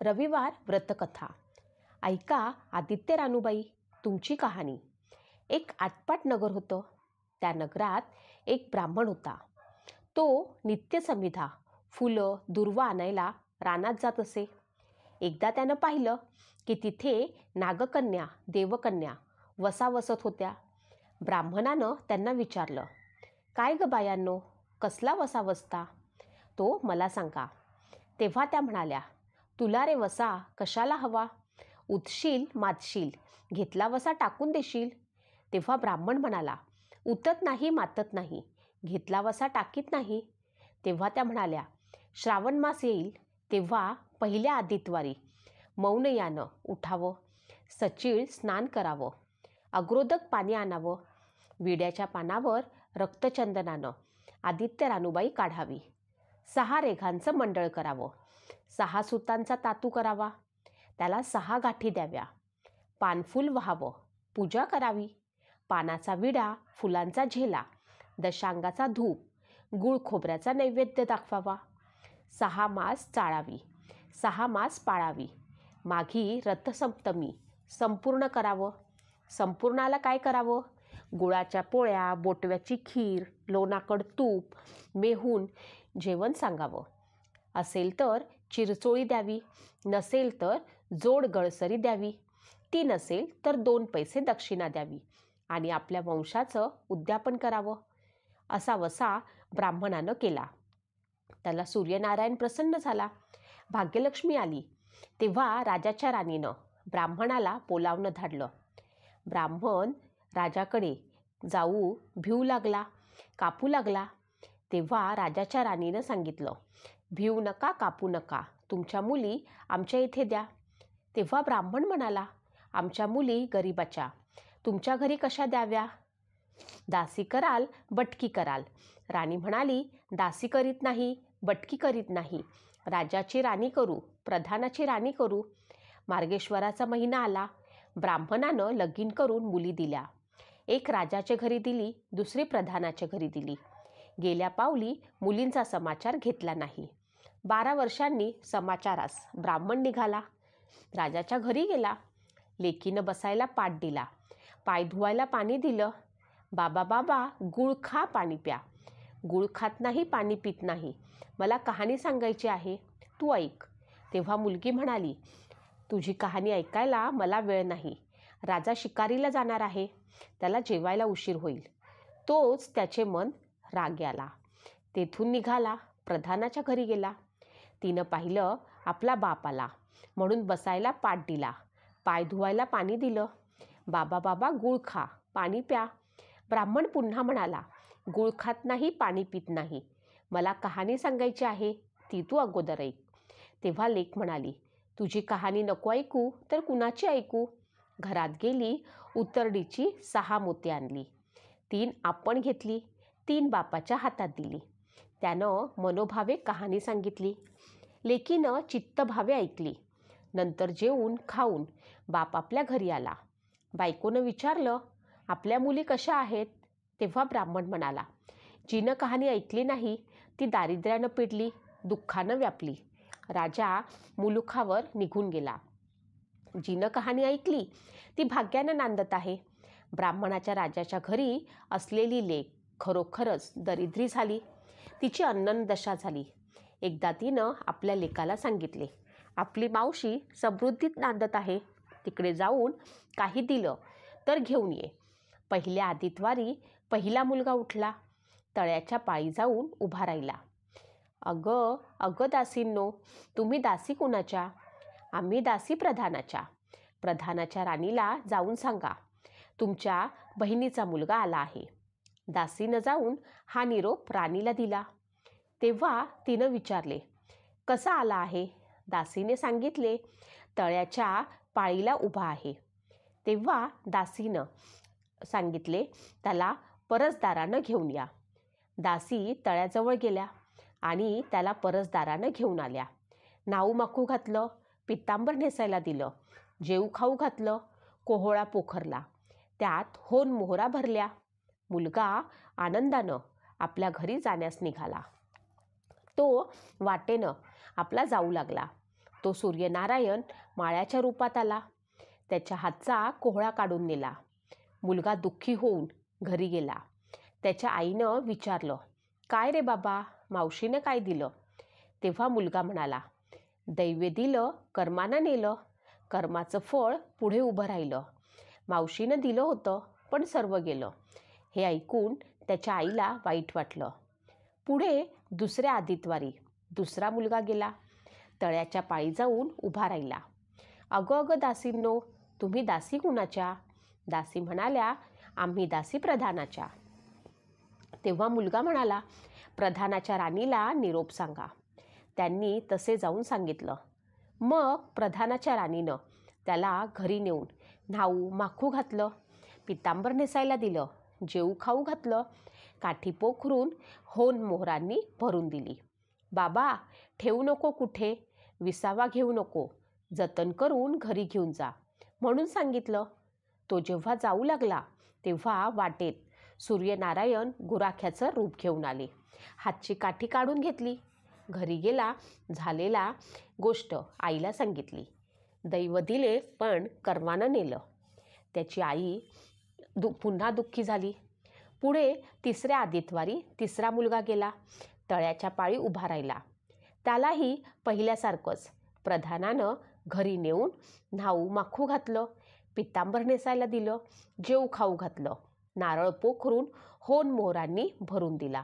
रविवार व्रतकथा. ऐका आदित्य रानूबाई, तुमची कहाणी. एक आटपाट नगर होतं. त्या नगरात एक ब्राह्मण होता. तो नित्यसमिधा फुलं दुर्वा आणायला रानात जात असे. एकदा त्यानं पाहिलं की तिथे नागकन्या देवकन्या वसा वसत होत्या. ब्राह्मणानं त्यांना विचारलं, काय ग बायांनो, कसला वसा वसता? तो मला सांगा. तेव्हा त्या म्हणाल्या, तुला रे वसा कशाला हवा? उतशील मातशील, घेतला वसा टाकून देशील. तेव्हा ब्राह्मण म्हणाला, उतत नाही मातत नाही, घेतला वसा टाकीत नाही. तेव्हा त्या म्हणाल्या, श्रावण मास येईल तेव्हा पहिल्या आदित्यवारी मौनयानं उठावं, सचीळ स्नान करावं, अग्रोदक पाणी आणावं, विड्याच्या पानावर रक्तचंदनानं आदित्य रानूबाई काढावी, 6 रेघांचं मंडळ करावं, 6 सुतांचा तातू करावा, त्याला 6 गाठी द्याव्या, पानफूल व्हावं, पूजा करावी, पानाचा विडा, फुलांचा झेला, दशांगाचा धूप, गुळ खोबऱ्याचा नैवेद्य दाखवावा, 6 मास चाळावी, 6 मास पाळावी, माघी रथसप्तमी संपूर्ण करावं. संपूर्णाला काय करावं? गुळाच्या पोळ्या, बोटव्याची खीर, लोणाकड तूप, मेहून जेवण सांगावं. असेल तर चिरचोळी द्यावी, नसेल तर जोड गळसरी द्यावी, ती नसेल तर 2 पैसे दक्षिणा द्यावी आणि आपल्या वंशाचं उद्यापन करावं. असा वसा ब्राह्मणानं केला. त्याला सूर्यनारायण प्रसन्न झाला. भाग्यलक्ष्मी आली. तेव्हा राजाच्या राणीनं ब्राह्मणाला बोलावणं धाडलं. ब्राह्मण राजाकडे जाऊ भिवू लागला, कापू लागला. तेव्हा राजाच्या राणीनं सांगितलं, भिवू नका, कापू नका, तुमच्या मुली आमच्या इथे द्या. तेव्हा ब्राह्मण म्हणाला, आमच्या मुली गरिबाच्या, तुमच्या घरी कशा द्याव्या? दासी कराल, बटकी कराल. राणी म्हणाली, दासी करीत नाही, बटकी करीत नाही, राजाची राणी करू, प्रधानाची राणी करू. मार्गेश्वराचा महिना आला. ब्राह्मणानं लगीन करून मुली दिल्या. एक राजाच्या घरी दिली, दुसरी प्रधानाच्या घरी दिली. गेल्या पावली मुलींचा समाचार घेतला नाही. 12 वर्षांनी समाचारास ब्राह्मण निघाला. राजाच्या घरी गेला. लेकीनं बसायला पाट दिला, पाय धुवायला पाणी दिलं. बाबा बाबा, गुळ खा, पाणी प्या. गुळ खात नाही, पाणी पित नाही, मला कहाणी सांगायची आहे, तू ऐक. तेव्हा मुलगी म्हणाली, तुझी कहाणी ऐकायला मला वेळ नाही. राजा शिकारीला जाणार आहे, त्याला जेवायला उशीर होईल. तोच त्याचे मन राग्याला. तेथून निघाला, प्रधानाच्या घरी गेला. तिनं पाहिलं आपला बाप आला म्हणून बसायला पाट दिला, पाय धुवायला पाणी दिलं. बाबा बाबा, गुळ खा, पाणी प्या. ब्राह्मण पुन्हा म्हणाला, गुळ खात नाही, पाणी पित नाही, मला कहाणी सांगायची आहे, ती तू अगोदर ऐक. तेव्हा लेक म्हणाली, तुझी कहाणी नको ऐकू तर कुणाची ऐकू? घरात गेली, उतरडीची 6 मोती आणली. 3 आपण घेतली, 3 बापाच्या हातात दिली. त्यानं मनोभावे कहाणी सांगितली. लेकीनं चित्तभावे ऐकली. नंतर जेवून खाऊन बाप आपल्या घरी आला. बायकोनं विचारलं, आपल्या मुली कशा आहेत? तेव्हा ब्राह्मण म्हणाला, जिनं कहाणी ऐकली नाही ती दारिद्र्यानं पिडली, दुःखानं व्यापली. राजा मुलुखावर निघून गेला. जिनं कहाणी ऐकली ती भाग्यानं नांदत आहे. ब्राह्मणाच्या राजाच्या घरी असलेली लेक खरोखरच दरिद्री झाली. तिची अन्नदशा झाली. एकदा तिनं आपल्या लेकाला सांगितले, आपली मावशी समृद्धीत नांदत आहे, तिकडे जाऊन काही दिलं तर घेऊन ये. पहिल्या आदित्यवारी पहिला मुलगा उठला. तळ्याच्या पायी जाऊन उभा राहिला. अगं अगं दासींनो, तुम्ही दासी कुणाच्या? आम्ही दासी प्रधानाच्या. प्रधानाच्या राणीला जाऊन सांगा, तुमच्या बहिणीचा मुलगा आला आहे. दासीनं जाऊन हा निरोप राणीला दिला. तेव्हा तिनं विचारले, कसा आला आहे? दासीने सांगितले, तळ्याच्या पाळीला उभा आहे. तेव्हा दासीनं सांगितले, त्याला परसदारानं घेऊन या. दासी तळ्याजवळ गेल्या आणि त्याला परसदारानं घेऊन आल्या. नाऊ माखू घातलं, पितांबर नेसायला दिलं, जेऊ खाऊ घातलं, कोहळा पोखरला, त्यात होन मोहरा भरल्या. मुलगा आनंदानं आपल्या घरी जाण्यास निघाला. तो वाटेनं आपला जाऊ लागला. तो सूर्यनारायण माळ्याच्या रूपात आला. त्याच्या हातचा कोहळा काढून नेला. मुलगा दुःखी होऊन घरी गेला. त्याच्या आईनं विचारलं, काय रे बाबा, मावशीनं काय दिलं? तेव्हा मुलगा म्हणाला, दैवे दिलं, कर्मानं नेलं. कर्माचं फळ पुढे उभं राहिलं. मावशीनं दिलं होतं, पण सर्व गेलं. हे ऐकून त्याच्या आईला वाईट वाटलं. पुढे दुसऱ्या आदितवारी दुसरा मुलगा गेला. तळ्याच्या पाळी जाऊन उभा राहिला. अगं अगं दासींनो, तुम्ही दासी कुणाच्या? दासी म्हणाल्या, आम्ही दासी प्रधानाच्या. तेव्हा मुलगा म्हणाला, प्रधानाच्या राणीला निरोप सांगा. त्यांनी तसे जाऊन सांगितलं. मग प्रधानाच्या राणीनं त्याला घरी नेऊन न्हाऊ माखू घातलं, पितांबर नेसायला दिलं, जेऊ खाऊ घातलं, काठी पोखरून होन मोहरांनी भरून दिली. बाबा, ठेवू नको कुठे, विसावा घेऊ नको, जतन करून घरी घेऊन जा म्हणून सांगितलं. तो जेव्हा जाऊ लागला तेव्हा वाटेत सूर्यनारायण गुराख्याचं रूप घेऊन आले. हातची काठी काढून घेतली. घरी गेला. झालेला गोष्ट आईला सांगितली. दैव दिले, पण कर्मानं नेलं. त्याची आई पुन्हा दुःखी झाली. पुढे तिसऱ्या आदितवारी तिसरा मुलगा गेला. तळ्याच्या पाळी उभा राहिला. त्यालाही पहिल्यासारखंच प्रधानानं घरी नेऊन न्हाऊ माखू घातलं, पितांबर नेसायला दिलं, जेऊ खाऊ घातलं, नारळ पोखरून होन मोहरांनी भरून दिला.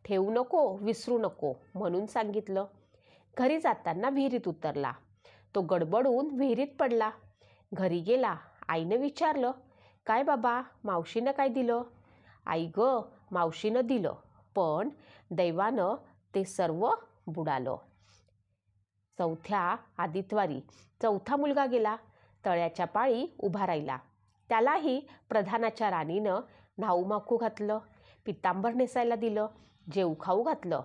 ठेवू नको, विसरू नको म्हणून सांगितलं. घरी जाताना विहिरीत उतरला. तो गडबडून विहिरीत पडला. घरी गेला. आईनं विचारलं, काय बाबा, मावशीनं काय दिलं? आई गं, मावशीनं दिलं, पण दैवानं ते सर्व बुडालं. चौथ्या आदितवारी चौथा मुलगा गेला. तळ्याच्या पाळी उभा राहिला. त्यालाही प्रधानाच्या राणीनं न्हाऊ माखू घातलं, पितांबर नेसायला दिलं, जेऊ खाऊ घातलं.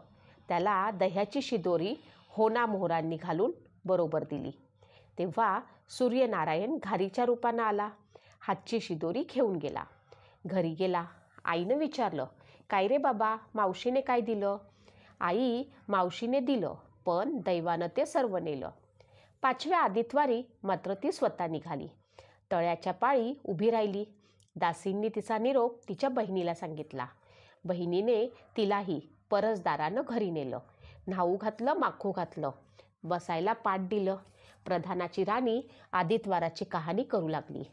त्याला दह्याची शिदोरी होना मोहरांनी घालून बरोबर दिली. तेव्हा सूर्यनारायण घारीच्या रूपानं आला. हातची शिदोरी घेऊन गेला. घरी गेला. आईनं विचारलं, काय रे बाबा, मावशीने काय दिलं? आई, मावशीने दिलं, पण दैवानं ते सर्व नेलं. पाचव्या आदितवारी मात्र ती स्वतः निघाली. तळ्याच्या पाळी उभी राहिली. दासींनी तिचा निरोप तिच्या बहिणीला सांगितला. बहिणीने तिलाही परसदारानं घरी नेलं. न्हाऊ घातलं, माखू घातलं, बसायला पाट दिलं. प्रधानाची राणी आदितवाराची कहाणी करू लागली.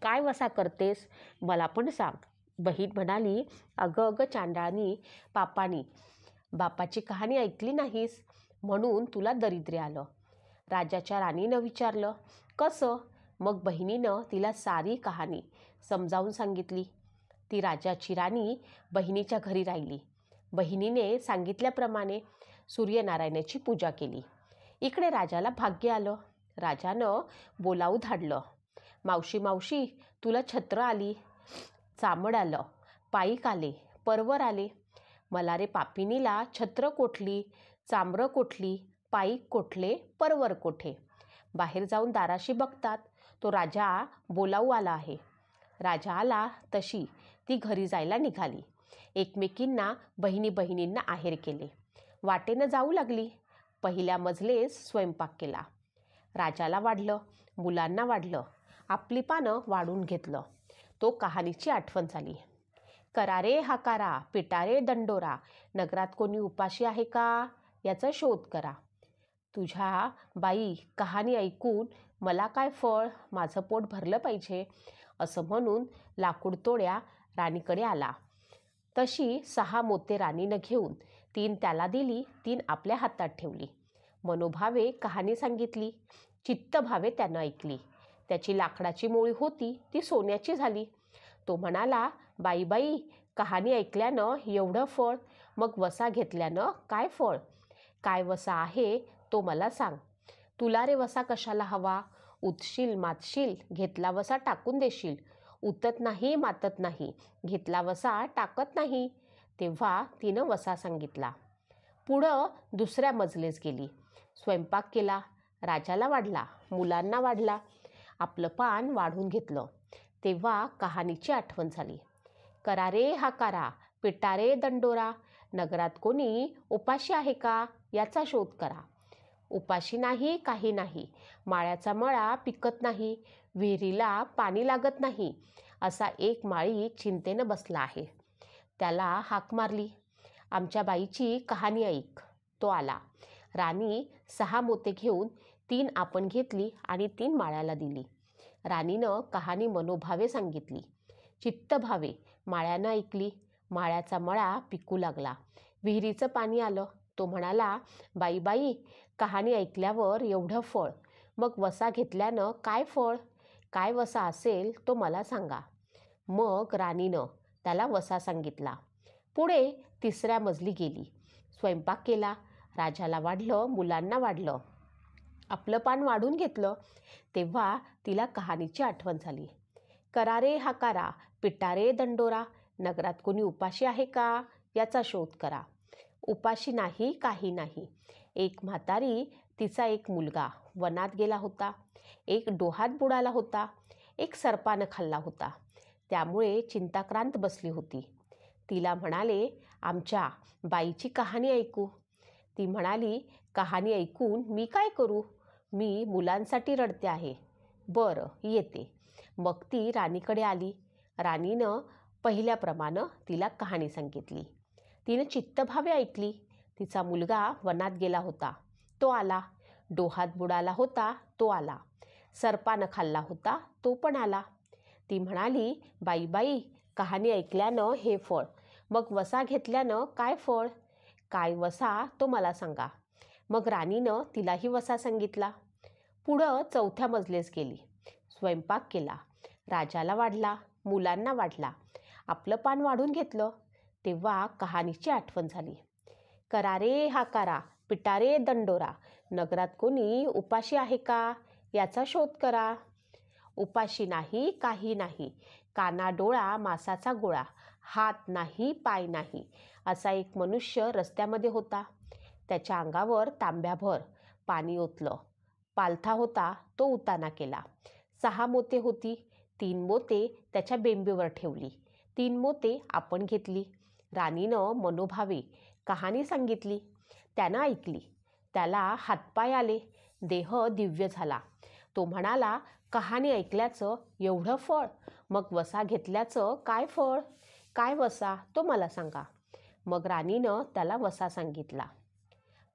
काय वसा करतेस, मला पण सांग. बहीण म्हणाली, अगं अगं चांडाळनी, पापानी, बापाची कहाणी ऐकली नाहीस म्हणून तुला दरिद्री आलं. राजाच्या राणीनं विचारलं, कसं? मग बहिणीनं तिला सारी कहाणी समजावून सांगितली. ती राजाची राणी बहिणीच्या घरी राहिली. बहिणीने सांगितल्याप्रमाणे सूर्यनारायणाची पूजा केली. इकडे राजाला भाग्य आलं. राजानं बोलावू धाडलं. मावशी मावशी, तुला छत्र आली, चामड आलं, पाईक आले, परवर आले. मला रे पापिनीला छत्र कोठली, चामरं कोठली, पाईक कोठले, परवर कोठे? बाहेर जाऊन दाराशी बघतात, तो राजा बोलावू आला आहे. राजा आला तशी ती घरी जायला निघाली. एकमेकींना बहिणींना आहेर केले. वाटेनं जाऊ लागली. पहिल्या मजलेस स्वयंपाक केला. राजाला वाढलं, मुलांना वाढलं, आपली पानं वाढून घेतलं. तो कहाणीची आठवण झाली. करा रे हाकारा, पिटा रे दंडोरा, नगरात कोणी उपाशी आहे का, याचा शोध करा. तुझ्या बाई कहाणी ऐकून मला काय फळ, माझं पोट भरलं पाहिजे, असं म्हणून लाकूड तोड्या राणीकडे आला. तशी 6 मोते राणीनं घेऊन 3 त्याला दिली, 3 आपल्या हातात ठेवली. मनोभावे कहाणी सांगितली. चित्तभावे त्यानं ऐकली. त्याची लाकडाची मोळी होती ती सोन्याची झाली. तो म्हणाला, बाई बाई, कहाणी ऐकल्यानं एवढं फळ, मग वसा घेतल्यानं काय फळ? काय वसा आहे तो मला सांग. तुला रे वसा कशाला हवा? उतशील मातशील, घेतला वसा टाकून देशील. उतत नाही मातत नाही, घेतला वसा टाकत नाही. तेव्हा तिनं वसा सांगितला. पुढं दुसऱ्या मजलेस गेली. स्वयंपाक केला. राजाला वाढला, मुलांना वाढला, आपलं पान वाढून घेतलं. तेव्हा कहाणीची आठवण झाली. करा रे हाकारा, पिटा रे दंडोरा, नगरात कोणी उपाशी आहे का, याचा शोध करा. उपाशी नाही काही नाही, माळ्याचा मळा पिकत नाही, विहिरीला पाणी लागत नाही, असा एक माळी चिंतेनं बसला आहे. त्याला हाक मारली, आमच्या बाईची कहाणी ऐक. तो आला. राणी 6 मोते घेऊन 3 आपण घेतली आणि 3 माळ्याला दिली. राणीनं कहाणी मनोभावे सांगितली. चित्तभावे माळ्यानं ऐकली. माळ्याचा मळा पिकू लागला. विहिरीचं पाणी आलं. तो म्हणाला, बाई बाई, कहाणी ऐकल्यावर एवढं फळ, मग वसा घेतल्यानं काय फळ? काय वसा असेल तो मला सांगा. मग राणीनं त्याला वसा सांगितला. पुढे 3ऱ्या मजली गेली. स्वयंपाक केला. राजाला वाढलं, मुलांना वाढलं. आपलं पान वाढून घेतलं. तेव्हा तिला कहाणीची आठवण झाली. करा रे हाकारा, पिटा रे दंडोरा, नगरात कोणी उपाशी आहे का, याचा शोध करा. उपाशी नाही काही नाही. एक म्हातारी, तिचा एक मुलगा वनात गेला होता. एक डोहात बुडाला होता. एक सर्पानं खाल्ला होता. त्यामुळे चिंताक्रांत बसली होती. तिला म्हणाले, आमच्या बाईची कहाणी ऐकू. ती म्हणाली, कहाणी ऐकून मी काय करू? मी मुलांसाठी रडते आहे. बरं, येते. मग ती राणीकडे आली. राणीनं पहिल्याप्रमाणे तिला कहाणी सांगितली. तिनं चित्तभावे ऐकली. तिचा मुलगा वनात गेला होता. तो आला. डोहात बुडाला होता. तो आला. सर्पानं खाल्ला होता. तो पण आला. ती म्हणाली, बाई बाई, कहाणी ऐकल्यानं हे फळ, मग वसा घेतल्यानं काय फळ? काय वसा तो मला सांगा. मग राणीनं तिलाही वसा सांगितला. पुढं 4थ्या मजलेस गेली. स्वयंपाक केला. राजाला वाढला, मुलांना वाढला. आपलं पान वाढून घेतलं. तेव्हा कहाणीची आठवण झाली. करा रे हाकारा, पिटा रे दंडोरा, नगरात कोणी उपाशी आहे का, याचा शोध करा. उपाशी नाही काही नाही, काना डोळा मासाचा गोळा, हात नाही पाय नाही, असा एक मनुष्य रस्त्यामध्ये होता. त्याच्या अंगावर तांब्याभर पाणी ओतलं. पालथा होता, तो उताना केला. 6 मोते होती. 3 मोते त्याच्या बेंबीवर ठेवली. 3 मोते आपण घेतली. राणीनं मनोभावे कहाणी सांगितली. त्यानं ऐकली. त्याला हातपाय आले. देह दिव्य झाला. तो म्हणाला, कहाणी ऐकल्याचं एवढं फळ, मग वसा घेतल्याचं काय फळ? काय वसा तो मला सांगा. मग राणीनं त्याला वसा सांगितला.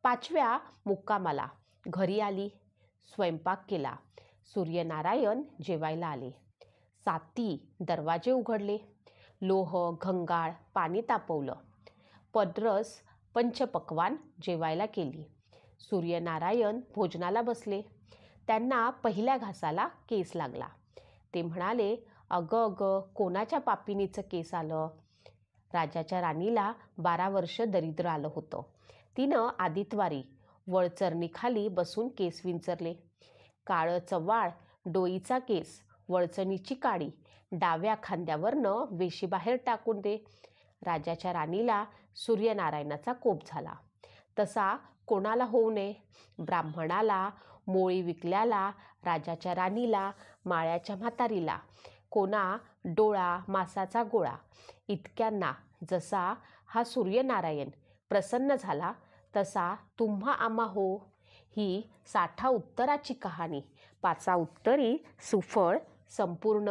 5व्या मुक्कामाला घरी आली. स्वयंपाक केला. सूर्यनारायण जेवायला आले. 7 दरवाजे उघडले. लोह घंगाळ पाणी तापवलं. पदरस पंचपक्वान जेवायला केली. सूर्यनारायण भोजनाला बसले. त्यांना पहिल्या घासाला केस लागला. ते म्हणाले, अगं अगं, कोणाच्या पापिनीचं केस आलं? राजाच्या राणीला 12 वर्ष दरिद्र आलं होतं. तिनं आदितवारी वळचरणीखाली बसून केस विंचरले. काळं चव्हाळ डोईचा केस, वळचणीची काडी, डाव्या खांद्यावरनं वेशीबाहेर टाकून दे. राजाच्या राणीला सूर्यनारायणाचा कोप झाला. तसा कोणाला होऊ नये. ब्राह्मणाला, मोळी विकल्याला, राजाच्या राणीला, माळ्याच्या म्हातारीला, कोणा डोळा मासाचा गोळा, इतक्यांना जसा हा सूर्यनारायण प्रसन्न झाला, तसा तुम्हा आम्हा हो. ही 60 उत्तराची कहाणी 5 उत्तरी सुफळ संपूर्ण